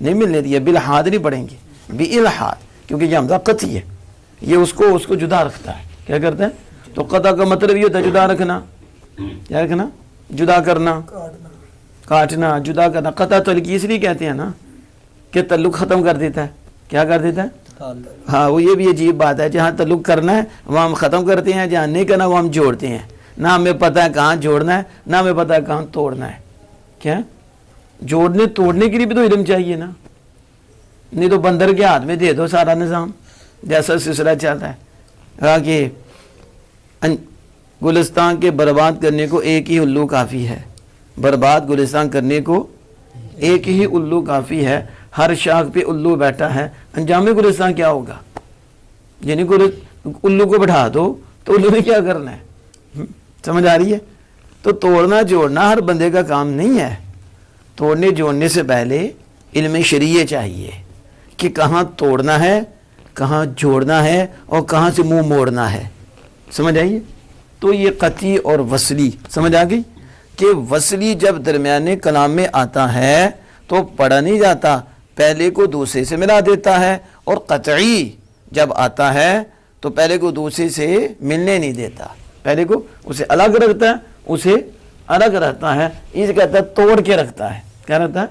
نہیں ملنے دیا، بالحاد نہیں پڑھیں گے، بالحاد، کیونکہ یہ حمزہ قطعی ہے، یہ اس کو جدا رکھتا ہے. کیا کرتا ہے؟ تو قطع کا مطلب یہ ہوتا ہے جدا رکھنا. کیا رکھنا؟ جدا کرنا، کاٹنا، جدا کرنا. قطع تعلق اس لیے کہتے ہیں نا کہ تعلق ختم کر دیتا ہے. کیا کر دیتا ہے؟ ہاں، وہ یہ بھی عجیب بات ہے، جہاں تعلق کرنا ہے وہاں ہم ختم کرتے ہیں، جہاں نہیں کرنا وہ ہم جوڑتے ہیں. نہ ہمیں پتہ ہے کہاں جوڑنا ہے، نہ ہمیں پتہ ہے کہاں توڑنا ہے. کیا جوڑنے توڑنے کے لیے بھی تو علم چاہیے نا، نہیں تو بندر کے ہاتھ میں دے دو سارا نظام، جیسا سلسلہ چلتا ہے کہ گلستان کے برباد کرنے کو ایک ہی الو کافی ہے. برباد گلستان کرنے کو ایک ہی الو کافی ہے. ہر شاخ پہ الو بیٹھا ہے، انجام گلستان کیا ہوگا؟ یعنی الو کو بٹھا دو تو الو نے کیا کرنا ہے؟ سمجھ آ رہی ہے؟ تو توڑنا جوڑنا ہر بندے کا کام نہیں ہے. توڑنے جوڑنے سے پہلے علم شریعہ چاہیے کہ کہاں توڑنا ہے، کہاں جوڑنا ہے، اور کہاں سے منہ موڑنا ہے. سمجھ آئیے؟ تو یہ قطعی اور وصلی سمجھ آ گئی کہ وصلی جب درمیانے کلام میں آتا ہے تو پڑھا نہیں جاتا، پہلے کو دوسرے سے ملا دیتا ہے. اور قطعی جب آتا ہے تو پہلے کو دوسرے سے ملنے نہیں دیتا، پہلے کو اسے الگ رکھتا ہے، اسے الگ رکھتا ہے. اس کہتا ہے توڑ کے رکھتا ہے. کیا رہتا ہے؟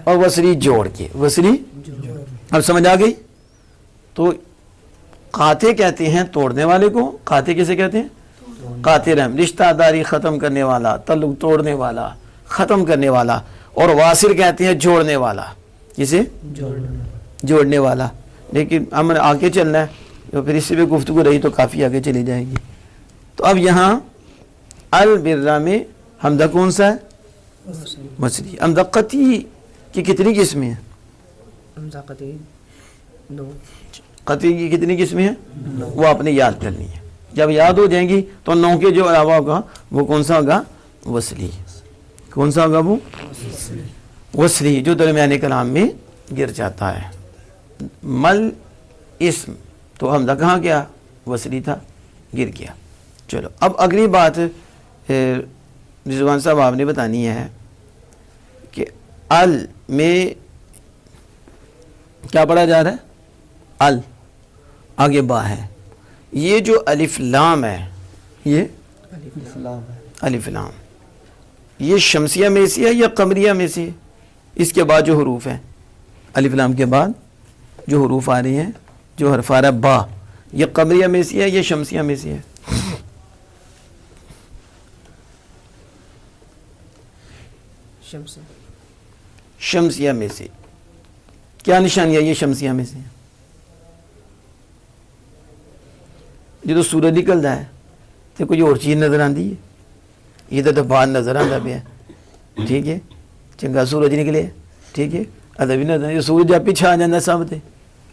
اور وصلی جوڑ کے. وصلی اب سمجھ آ گئی؟ تو قاطع کہتے ہیں توڑنے والے کو. قاطع کسے کہتے ہیں؟ قاطع رحم، رشتہ داری ختم کرنے والا، تعلق توڑنے والا، ختم کرنے والا. اور واصل کہتے ہیں جوڑنے والا. کسے؟ جوڑنے والا. لیکن ہم آگے چلنا ہے، تو پھر اس سے بھی گفتگو رہی تو کافی آگے چلی جائے گی. تو اب یہاں البرہ میں حمزہ کون سا ہے؟ وصلی. حمزہ قطعی کی کتنی قسمیں ہیں؟ حمزہ قطعی 2. قطعی کی کتنی قسمیں ہیں؟ وہ آپ نے یاد کرنی ہے. جب یاد ہو جائیں گی تو 9 کے جو علاوہ ہوگا وہ کون سا ہوگا؟ وصلی. کون سا ہوگا وہ؟ وصلی، جو درمیانے کلام میں گر جاتا ہے. مل اسم، تو حمزہ کہاں گیا؟ وصلی تھا، گر گیا. چلو اب اگلی بات رضوان صاحب آپ نے بتانی ہے کہ ال میں کیا پڑھا جا رہا ہے؟ ال، آگے با ہے. یہ جو الف لام ہے، یہ الف لام، یہ شمسیہ میں سے ہے یا قمریہ میں سے؟ اس کے بعد جو حروف ہیں، الف لام کے بعد جو حروف آ رہے ہیں، جو حرف آ رہا ہے با، یہ قمریہ میں سے ہے یا شمسیہ میں سے ہے؟ شمسیہ میں سے. کیا نشانی ہے یہ شمسیہ میں سے؟ یہ تو سورج نکلتا ہے تو کوئی اور چیز نظر آتی ہے، یہ تو باہر نظر آتا پیا. ٹھیک ہے، چنگا سورج نکلے، ٹھیک ہے، ادبی نظر. یہ سورج آپ ہی چھا جاتا سب تے،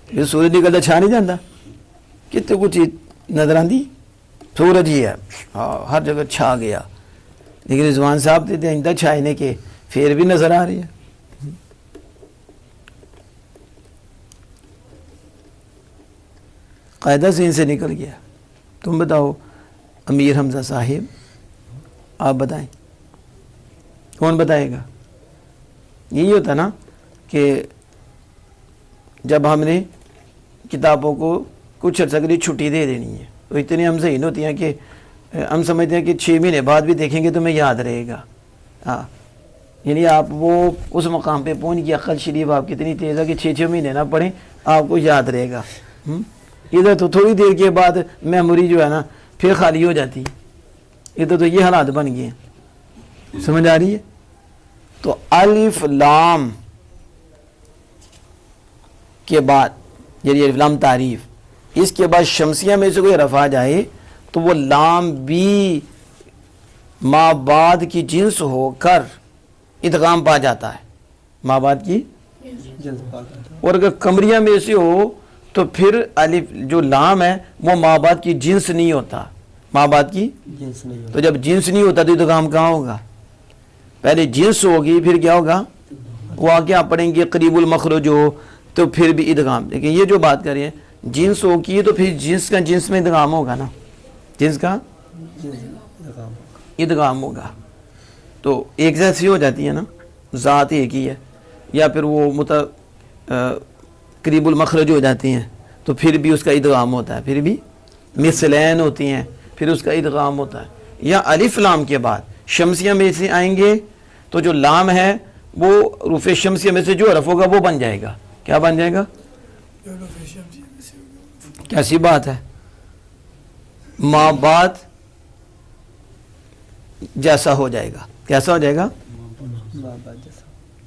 یہ سورج نکلتا چھا نہیں جاتا، کتنے کچھ چیز نظر آتی. سورج ہی ہے، ہاں ہر جگہ چھا گیا. لیکن رضوان صاحب تے آئندہ چھائنے کے پھر بھی نظر آ رہی ہے. قاعدہ ذہن سے نکل گیا. تم بتاؤ امیر حمزہ صاحب، آپ بتائیں، کون بتائے گا؟ یہی ہوتا نا کہ جب ہم نے کتابوں کو کچھ عرصہ کے لیے چھٹی دے دینی ہے تو اتنی ہم ذہین ہوتی ہیں کہ ہم سمجھتے ہیں کہ 6 مہینے بعد بھی دیکھیں گے تو میں یاد رہے گا. ہاں، یعنی آپ وہ اس مقام پہ پہنچ گیا، عقل شریف آپ کتنی تیز ہے کہ 6 مہینے نہ پڑھیں آپ کو یاد رہے گا. ادھر تو تھوڑی دیر کے بعد میموری جو ہے نا پھر خالی ہو جاتی ہے. ادھر تو یہ حالات بن گئے ہیں. سمجھ آ رہی ہے؟ تو الف لام کے بعد یعنی الف لام تعریف، اس کے بعد شمسیہ میں سے کوئی حرف آ جائے تو وہ لام بھی ما بعد کی جنس ہو کر ادغام پا جاتا ہے. ما بعد کی اور اگر قمریہ میں سے ہو تو پھر الف جو لام ہے وہ ما بعد کی جنس نہیں ہوتا. ما بعد کی جنس نہیں ہوتا. تو جب جنس نہیں ہوتا تو ادغام کہاں ہوگا؟ پہلے جنس ہوگی پھر کیا ہوگا؟ وہ آگے آپ پڑھیں گے قریب المخرج ہو تو پھر بھی ادغام. لیکن یہ جو بات کر رہے ہیں جنس ہو کی تو پھر جنس کا جنس میں ادغام ہوگا نا، جنس کا ادغام ہوگا. تو ایک جیسی ہو جاتی ہے نا، ذات ایک ہی ہے یا پھر وہ قریب المخرج ہو جاتی ہیں تو پھر بھی اس کا ادغام ہوتا ہے، پھر بھی مثلین ہوتی ہیں پھر اس کا ادغام ہوتا ہے. یا الف لام کے بعد شمسیہ میں سے آئیں گے تو جو لام ہے وہ حروف شمسیہ میں سے جو حرف ہوگا وہ بن جائے گا. کیا بن جائے گا؟ کیسی بات ہے؟ ماں بعد جیسا ہو جائے گا. کیسا ہو جائے گا؟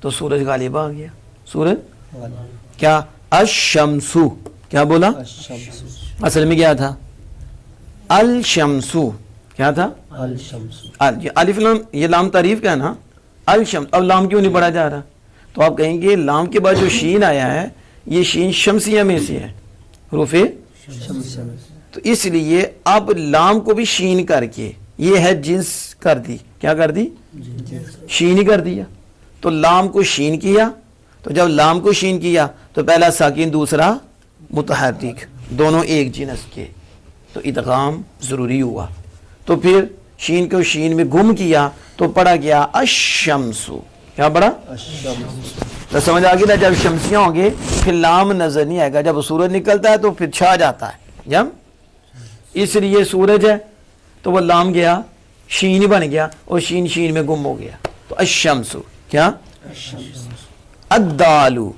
تو سورج غالب آ گیا. سورج کیا؟ الشمسو. کیا بولا؟ اصل میں کیا تھا؟ الشمسو. کیا تھا؟ الف لام، یہ لام تعریف کا ہے نا. الشمس، اب لام کیوں نہیں پڑھا جا رہا؟ تو آپ کہیں گے لام کے بعد جو شین آیا ہے یہ شین شمسیہ میں سے ہے، حروف تو اس لیے اب لام کو بھی شین کر کے یہ ہے جنس کر دی. کیا کر دی؟ شین ہی کر دیا. تو لام کو شین کیا، تو جب لام کو شین کیا تو پہلا ساکن دوسرا متحرک، دونوں ایک جنس کے، تو ادغام ضروری ہوا. تو پھر شین کو شین میں گم کیا تو پڑھا گیا الشمسو. کیا پڑھا؟ تو سمجھ آ گئی نا. جب شمسیاں ہوں گے پھر لام نظر نہیں آئے گا، جب سورج نکلتا ہے تو پھر چھا جاتا ہے. جب اس لیے سورج ہے تو وہ لام گیا شین بن گیا اور شین شین میں گم ہو گیا. تو الشمسو. کیا؟ الدالو.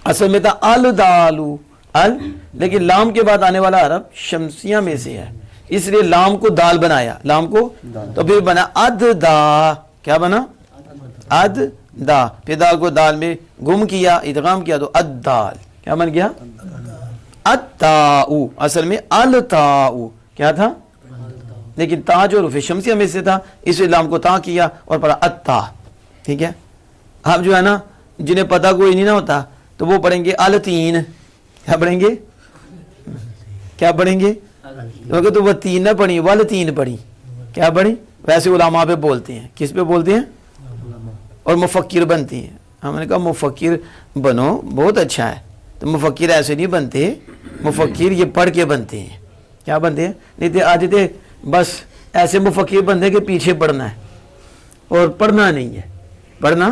اصل میں تھا الدالو لیکن لام کے بعد آنے والا حرف شمسیہ میں سے ہے اس لیے لام کو دال بنایا. لام کو تو پھر بنا اد دا. کیا بنا؟ اد دا. پھر دال کو دال میں گم کیا، ادغام کیا تو ادال. کیا بن گیا؟ التاؤ. اصل میں التاؤ کیا تھا؟ لیکن تا جو حروف شمسیہ میں سے تھا اس لیے لام کو تا کیا اور پڑھا اتا. ٹھیک ہے. اب جو ہے نا جنہیں پتہ کوئی نہیں نہ ہوتا تو وہ پڑھیں گے التین. کیا پڑھیں گے؟ کیا پڑھیں گے؟ کیونکہ تو وہ تین نہ پڑھی والتین پڑھی. کیا پڑھی؟ ویسے علماء پہ بولتے ہیں. کس پہ بولتے ہیں؟ اور مفکر بنتی ہیں. ہم نے کہا مفکر بنو، بہت اچھا ہے. تو مفکر ایسے نہیں بنتے، مفکر یہ پڑھ کے بنتے ہیں. کیا بنتے ہیں؟ نہیں تو آج تھے بس ایسے مفکر بنتے کہ پیچھے پڑھنا ہے اور پڑھنا نہیں ہے. پڑھنا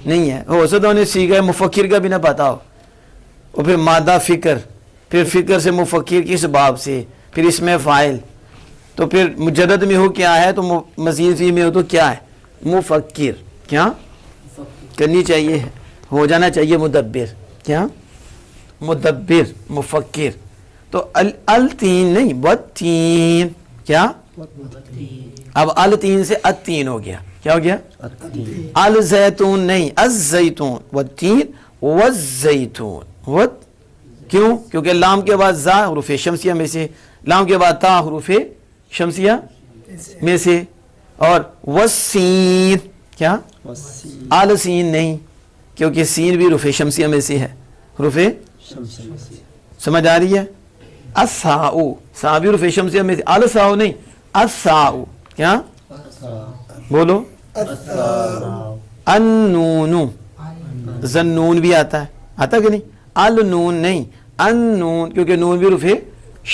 نہیں ہے. ہو سکتا انہیں سیکھا ہے مفکر کا بھی نہ پتا ہو. اور پھر مادہ فکر، پھر فکر سے مفکر کس باب سے، پھر اس میں فاعل، تو پھر مجرد میں ہو کیا ہے تو مزید فی میں ہو تو کیا ہے؟ مفکر. کیا کرنی چاہیے؟ ہو جانا چاہیے مدبر. کیا؟ مدبر مفکر. تو التین نہیں والتین. کیا؟ اب التین سے التین ہو گیا. کیا ہو گیا؟ الزیتون نہیں الزیتون. والتین والزیتون. کیوں؟ کیونکہ لام کے بعد زا حروف شمسیہ میں سے، لام کے بعد تا حروف شمسیہ میں سے، اور والسین. کیا؟ السین نہیں کیونکہ سین بھی حروف شمسیہ میں سے ہے. حروف سمجھ آ رہی ہے؟ الساؤ. سا بھی حروف شمسیہ میں سے. الساؤ نہیں الساؤ. کیا بولو؟ النون. زنون بھی آتا ہے. آتا کہ نہیں؟ النون نہیں النون کیونکہ نون بھی حروف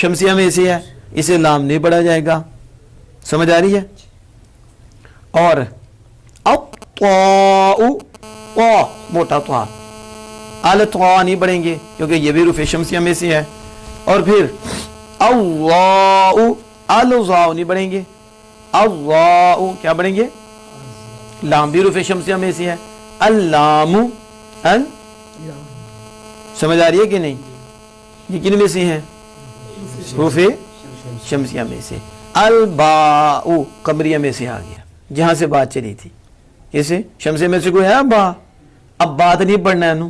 شمسیہ میں سے ہے اسے لام نہیں پڑھا جائے گا. سمجھ آ رہی ہے؟ اور الطاء، طا موٹا طا، الطاء نہیں پڑھیں گے کیونکہ یہ بھی حروف شمسیہ میں سے ہے. اور پھر اللہ، الضاء نہیں پڑھیں گے. اللہ کیا پڑھیں گے؟ لام بھی حروف شمسیہ میں سے ہے. اللام سمجھ آ رہی ہے کہ نہیں؟ یہ کن میں سے ہیں؟ حروف شمسیہ میں سے. الباء قمریہ میں سے آ گیا جہاں سے بات چلی تھی. کیسے؟ شمسیہ میں سے کوئی ہے با؟ اب بات نہیں پڑھنا ہے نو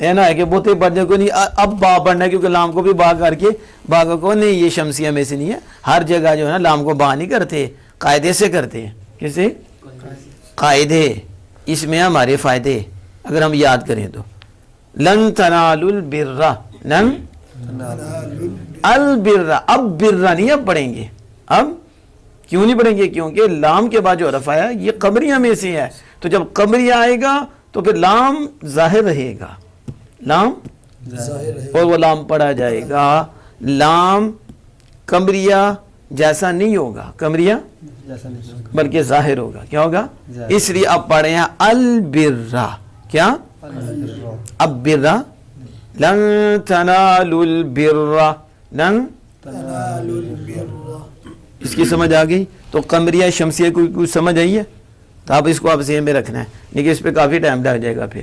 ہے نا کہ بہتے پڑھنے کو نہیں، اب با پڑھنا ہے کیونکہ لام کو بھی با کر کے با کو نہیں، یہ شمسیہ میں سے نہیں ہے. ہر جگہ جو ہے نا لام کو با نہیں کرتے، قاعدے سے کرتے ہیں. کیسے؟ قاعدے. اس میں ہمارے فائدے اگر ہم یاد کریں تو لن تنالوا البر، لن البر. اب برا نہیں اب پڑھیں گے. اب کیوں نہیں پڑھیں گے؟ کیونکہ لام کے بعد جو حرف آیا یہ قمریہ میں سے ہے. تو جب قمریہ آئے گا تو پھر لام ظاہر رہے گا، لام اور وہ لام پڑھا جائے گا. لام قمریہ جیسا نہیں ہوگا، قمریہ جیسا نہیں ہوگا، بلکہ ظاہر ہوگا. کیا ہوگا؟ ظاہر. اس لیے اب پڑھے ہیں البرہ. کیا؟ البر. اب برہ، لن تنالوا البرہ، لن تنالوا البر. اس کی سمجھ آ گئی؟ تو قمریہ شمسیہ کو کچھ سمجھ آئی ہے؟ تو آپ اس کو آپ ذہن میں رکھنا ہے، لیکن اس پہ کافی ٹائم لگ جائے گا. پھر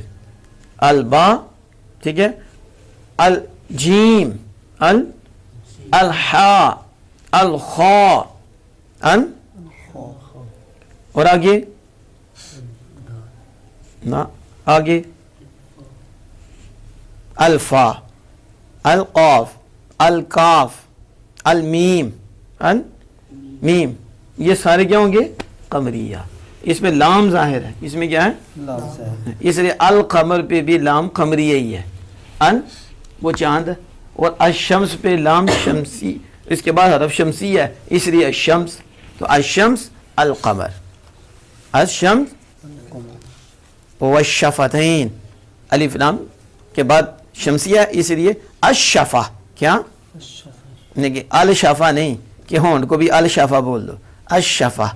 البا، ٹھیک ہے، الجیم، الحا، الخا، اور آگے نا، آگے الفا، القاف، الکاف، المیم، المیم، یہ سارے کیا ہوں گے؟ قمریہ. اس میں لام ظاہر ہے، اس میں کیا ہے؟ لام سے ہے. اس لیے القمر پہ بھی لام قمریہ ہی ہے، وہ چاند ہے، اور الشمس پہ لام شمسی، اس کے بعد حرف شمسی ہے، اس لیے الشمس. تو الشمس القمر، الشمس والشفتین، الف لام کے بعد شمسیہ، اس لیے الشفا. کیا؟ نہیں، الشفا نہیں کہ ہونٹ کو بھی الشفا بول دو، الشفا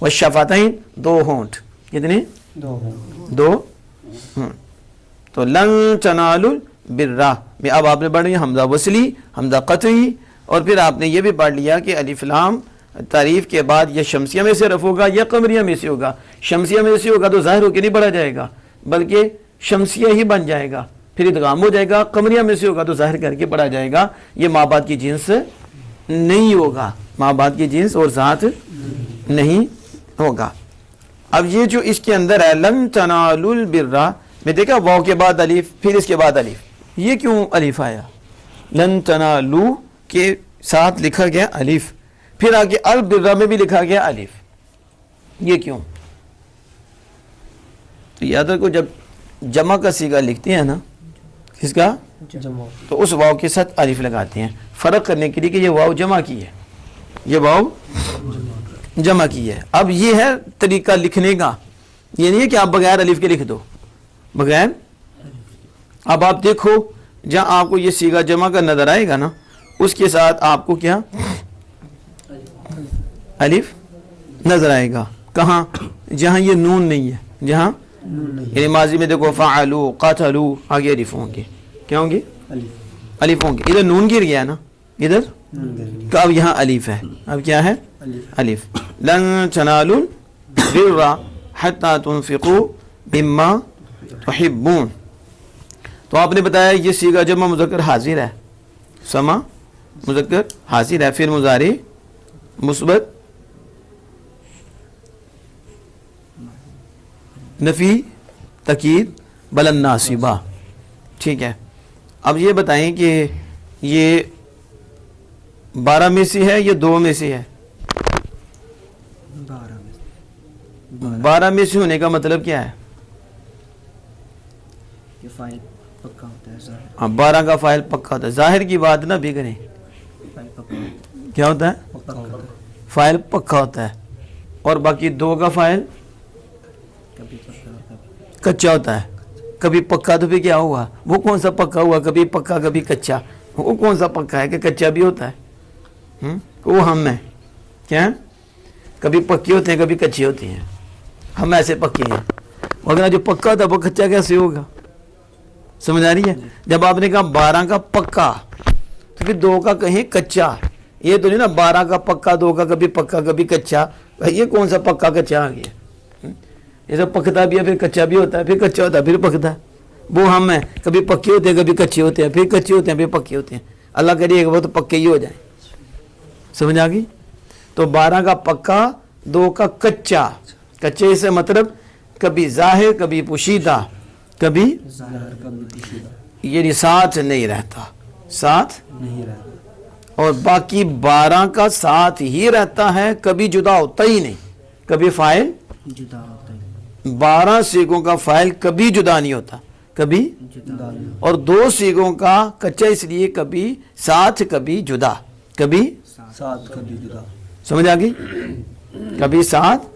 والشفتین، دو ہونٹ. کتنے؟ دو ہیں. دو. تو لن تنالوا البرہ میں اب آپ نے پڑھ لیا حمزہ وصلی، حمزہ قطعی، اور پھر آپ نے یہ بھی پڑھ لیا کہ الف لام تعریف کے بعد یا شمسیہ میں سے رفع ہوگا یا قمریہ میں سے ہوگا. شمسیہ میں سے ہوگا تو ظاہر ہو کے نہیں پڑھا جائے گا، بلکہ شمسیہ ہی بن جائے گا، پھر ادغام ہو جائے گا. قمریہ میں سے ہوگا تو ظاہر کر کے پڑھا جائے گا. یہ ماں بعد کی جنس نہیں ہوگا، ماں بعد کی جنس اور ذات نہیں ہوگا. اب یہ جو اس کے اندر ہے لن تنالوا البرہ میں دیکھا واو کے بعد الف، پھر اس کے بعد الف. یہ کیوں الف آیا؟ لن تنالوا کے ساتھ لکھا گیا الف، پھر آگے البرہ میں بھی لکھا گیا الف. یہ کیوں؟ تو یاد رکھو جب جمع کا صیغہ لکھتے ہیں نا، کس کا؟ جمع. تو اس واو کے ساتھ الف لگاتے ہیں فرق کرنے کے لیے کہ یہ واو جمع کی ہے، یہ واو جمع کی ہے. اب یہ ہے طریقہ لکھنے کا، یہ نہیں ہے کہ آپ بغیر الف کے لکھ دو، بغیر. اب آپ دیکھو جہاں آپ کو یہ صیغہ جمع کا نظر آئے گا نا، اس کے ساتھ آپ کو کیا الف نظر آئے گا. کہاں؟ جہاں یہ نون نہیں ہے، جہاں یعنی ماضی میں دیکھو فعلوا قتلوا، آگے الف ہوں گے. کیا ہوں گے؟ الف. الف ہوں گے. ادھر نون گر گیا نا، ادھر تو اب یہاں الف ہے. اب کیا ہے؟ الف. لن تنالوا البر حتى تنفقوا مما تحبون. تو آپ نے بتایا یہ صیغہ جمع مذکر حاضر ہے، سما مذکر حاضر ہے، پھر مضارع مثبت، نفی، تاکید، بلند ناصبہ. ٹھیک ہے. اب یہ بتائیں کہ یہ 12 میں سے ہے یا 2 میں سے ہے؟ 12 میں سے ہونے کا مطلب کیا ہے؟ یہ فائل پکا ہوتا ہے ظاہر. ہاں 12 کا فاعل پکا ہوتا ہے. ظاہر کی بات نہ بھی کریں. فائل پکا ہوتا ہے. کیا ہوتا ہے؟ پکا ہوتا ہے. فاعل پکا ہوتا ہے، اور باقی 2 کا فاعل کبھی پکا ہوتا ہے. کچا ہوتا ہے. کبھی پکا تو پھر کیا ہوا؟ وہ کون سا پکا ہوا؟ کبھی پکا کبھی کچا. وہ کون سا پکا ہے کہ کچا بھی ہوتا ہے؟ وہ ہم ہیں کیا؟ کبھی پکے ہوتے ہیں کبھی کچے ہوتے ہیں. ہم ایسے پکے ہیں، مگر جو پکا ہوتا ہے وہ کچا کیسے ہوگا؟ سمجھ آ رہی ہے؟ جب آپ نے کہا 12 کا پکا تو پھر 2 کا کہیں کچا. یہ تو نہیں نا 12 کا پکا 2 کا کبھی پکا کبھی کچا. یہ کون سا پکا کچا آ گیا؟ یہ تو پکتا بھی ہے پھر کچا بھی ہوتا ہے، پھر کچا ہوتا ہے پھر پکتا ہے. وہ ہم ہیں، کبھی پکے ہوتے ہیں کبھی کچے ہوتے ہیں، پھر کچے ہوتے ہیں پھر پکے ہوتے ہیں. اللہ کریے کہ وہ تو پکے ہی ہو جائیں. سمجھ آ گئی؟ تو 12 کا پکا 2 کا کچا. کچے سے مطلب کبھی ظاہر کبھی پوشیدہ، کبھی ظاہر کبھی پوشیدہ یہ ساتھ نہیں رہتا، ساتھ. نہیں رہتا. اور باقی 12 کا ساتھ ہی رہتا ہے، کبھی جدا ہوتا ہی نہیں. کبھی فاعل جدا ہوتا ہے. 12 صیغوں کا فاعل کبھی جدا نہیں ہوتا، کبھی. جدا اور 2 صیغوں کا کچا اس لیے کبھی ساتھ کبھی جدا، کبھی. ساتھ کبھی جدا. سمجھ آ گئی؟ کبھی ساتھ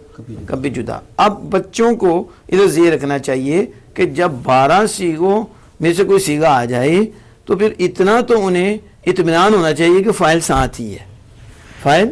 کبھی جدا. اب بچوں کو ادھر ذہن رکھنا چاہیے کہ جب 12 صیغوں میں سے کوئی صیغہ آ جائے تو پھر اتنا تو انہیں اطمینان ہونا چاہیے کہ فاعل ساتھ ہی ہے، فاعل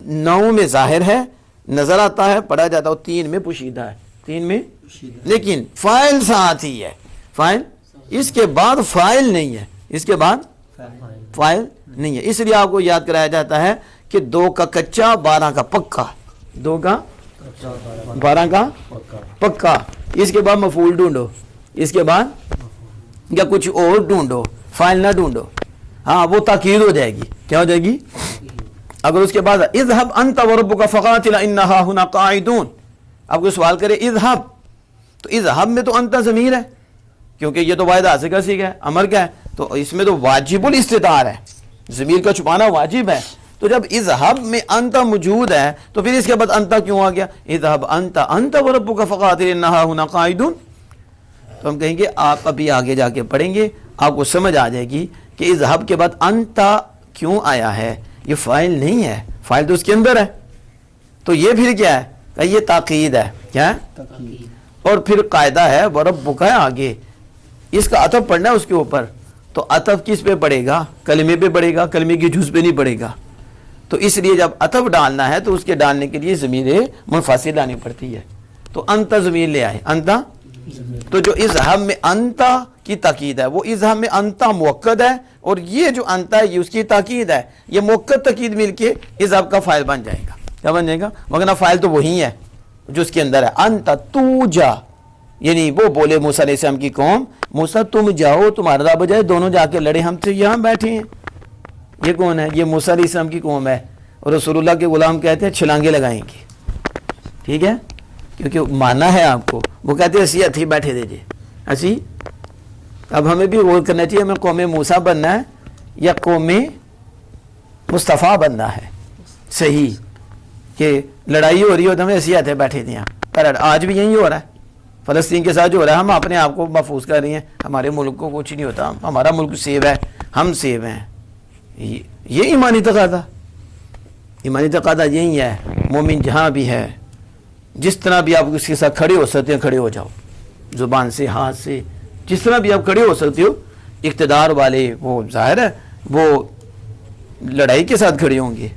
9 میں ظاہر ہے، نظر آتا ہے، پڑھا جاتا ہے، اور 3 میں پوشیدہ ہے، 3 میں لیکن فاعل ساتھ ہی ہے، فاعل اس کے بعد فاعل نہیں ہے، اس کے بعد فاعل نہیں ہے. اس لیے آپ کو یاد کرایا جاتا ہے کہ 2 کا کچا 12 کا پکا، 2 کا 12 کا پکا. اس کے بعد مفعول ڈھونڈو، اس کے بعد یا کچھ اور ڈھونڈو، فاعل نہ ڈھونڈو. ہاں وہ تاکید ہو جائے گی. کیا ہو جائے گی؟ اگر اس کے بعد اذهب انت وربك فقاتلا انها هنا قاعدون، اب کوئی سوال کرے اذهب، تو اذهب میں تو انت ضمیر ہے، کیونکہ یہ تو واحد حاصل کا صیغہ ہے، امر کیا ہے، تو اس میں تو واجب الاستتار ہے، ضمیر کا چھپانا واجب ہے. تو جب اذهب میں انت موجود ہے تو پھر اس کے بعد انت کیوں آ گیا؟ اذهب انت وربك فقاتلا انها هنا قاعدون. تو ہم کہیں گے آپ ابھی آگے جا کے پڑھیں گے، آپ کو سمجھ آ جائے گی کہ اذهب کے بعد انت کیوں آیا ہے. یہ فاعل نہیں ہے، فاعل تو اس کے اندر ہے، تو یہ پھر کیا ہے؟ کہ یہ تاکید ہے. کیا ہے؟ اور پھر قاعدہ ہے وربک ہے آگے، اس کا عطف پڑھنا ہے اس کے اوپر، تو عطف کس پہ پڑے گا؟ کلمے پہ پڑے گا، کلمے کی جز پہ نہیں پڑے گا. تو اس لیے جب عطف ڈالنا ہے تو اس کے ڈالنے کے لیے ضمیر منفصل لانی پڑتی ہے. تو انت ضمیر لے آئے، انت. تو جو اذهب میں انت کی تاکید ہے، وہ اذهب میں انت موقد ہے، اور یہ جو انت ہے یہ اس کی تاکید ہے. یہ موقد تاکید مل کے اذهب کا فاعل بن جائے گا. کیا بن جائے گا؟ وگرنہ فاعل تو وہی ہے جو اس کے اندر ہے. انت تو جا، یعنی وہ بولے موسیٰ علیہ السلام کی قوم، موسیٰ تم جاؤ، تمہارا رب جائے، دونوں جا کے لڑے، ہم تو یہاں بیٹھے ہیں. یہ کون ہے؟ یہ موسیٰ علیہ السلام کی قوم ہے، اور رسول اللہ کے غلام کہتے ہیں چھلانگے لگائیں گے. ٹھیک ہے، کیونکہ مانا ہے آپ کو. وہ کہتے ہیں اسی ہتھی بیٹھے دیجیے اسی. اب ہمیں بھی غور کرنا چاہیے، ہمیں قوم موسیٰ بننا ہے یا قوم مصطفیٰ بننا ہے. صحیح کہ لڑائی ہو رہی ہو تو ہمیں اسی ہتھے بیٹھے دیا. پر آج بھی یہی ہو رہا ہے، فلسطین کے ساتھ جو ہو رہا ہے. ہم اپنے آپ کو محفوظ کر رہی ہیں، ہمارے ملک کو کچھ نہیں ہوتا، ہمارا ملک سیو ہے، ہم سیو ہیں. یہ ایمانی تقاضا، ایمانی تقاضا یہی ہے. مومن جہاں بھی ہے، جس طرح بھی آپ اس کے ساتھ کھڑے ہو سکتے ہیں کھڑے ہو جاؤ، زبان سے، ہاتھ سے، جس طرح بھی آپ کھڑے ہو سکتے ہو. اقتدار والے وہ ظاہر ہے وہ لڑائی کے ساتھ کھڑے ہوں گے،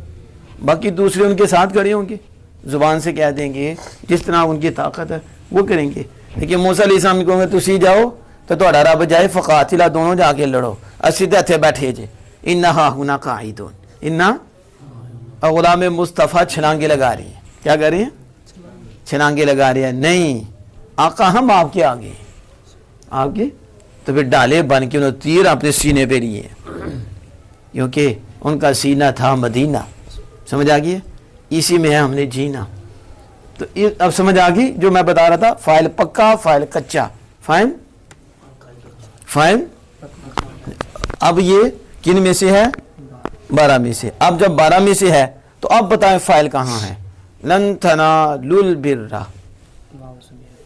باقی دوسرے ان کے ساتھ کھڑے ہوں گے، زبان سے کہہ دیں گے، جس طرح ان کی طاقت ہے وہ کریں گے. لیکن موسیٰ علیہ السلام کو کہیں گے تسی جاؤ تو تہاڈا رب جائے، فقاتلا دونوں جا کے لڑو، اسی دے ہتھے بیٹھے جے. انہا ہنا قاعدون، انہا غلام مصطفیٰ چھلانگے لگا رہی ہیں. کیا کر رہی ہیں؟ چھلانگے لگا رہی ہیں. نہیں آقا، ہم آپ کے آگے، آپ کے. تو پھر ڈالے بن کے انہوں تیر اپنے سینے پہ لیے، کیونکہ ان کا سینہ تھا مدینہ. سمجھ آ گئی ہے؟ اسی میں ہے ہم نے جینا. تو اب سمجھ آ گئی جو میں بتا رہا تھا، فاعل پکا، فاعل کچا، فاعل. اب یہ کن میں سے ہے؟ 12 میں سے. اب جب 12 میں سے ہے تو اب بتائیں فاعل کہاں ہے؟ لن تنالوا البر،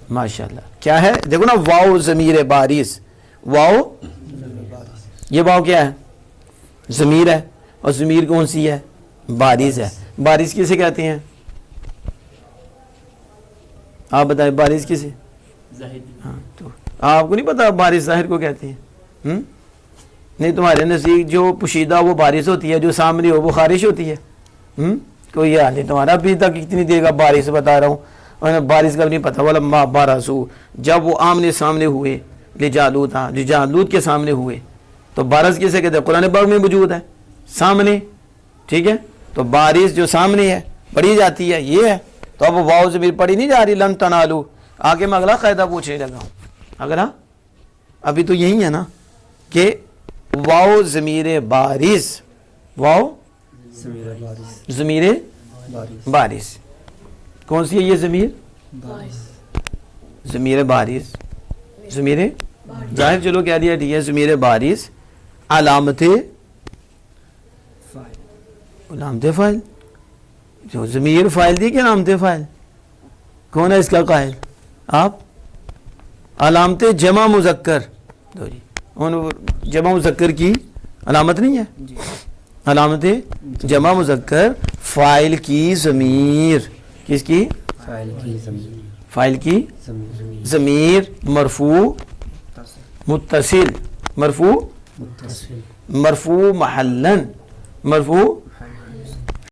ماشاءاللہ. کیا ہے؟ دیکھو نا، واو ضمیر بارز، واو، یہ واو کیا ہے؟ ضمیر ہے، اور ضمیر کون سی ہے؟ بارز ہے. بارز کسے کہتے ہیں؟ آپ بتائیں بارز کسے؟ ہاں، تو آپ کو نہیں پتا بارز ظاہر کو کہتے ہیں؟ نہیں، تمہارے نزدیک جو پوشیدہ وہ بارز ہوتی ہے، جو سامنے ہو وہ خارش ہوتی ہے. کوئی حال نہیں تمہارا. ابھی تک اتنی دیر کا بارش بتا رہا ہوں، اور بارش کا بھی نہیں پتا. ولما بارزوا، جب وہ آمنے سامنے ہوئے، لجالوت کے سامنے ہوئے. تو بارز کسے کہتے ہیں؟ قرآن پاک میں موجود ہے سامنے. ٹھیک ہے، تو بارش جو سامنے ہے پڑھی جاتی ہے، یہ ہے. تو اب واو ضمیر پڑھی نہیں جا رہی. لن تنالوا، آگے میں اگلا قاعدہ پوچھنے لگا ہوں. اگلا ابھی تو یہی ہے نا کہ واو ضمیر بارز، واو ضمیر بارز. کون سی ہے یہ ضمیر؟ ضمیر بارز، ضمیر ظاہر. چلو کہہ دیا ٹھیک ہے، ضمیر بارز. علامت فاعل، جو ضمیر فاعل دی کہ علامت فاعل؟ کون ہے اس کا قائل؟ آپ. علامت جمع مذکر، جمع مذکر کی علامت نہیں ہے؟ علامت جمع مذکر فاعل کی ضمیر. کس کی؟ فاعل کی ضمیر. مرفوع متصل، مرفوع محلن، مرفوع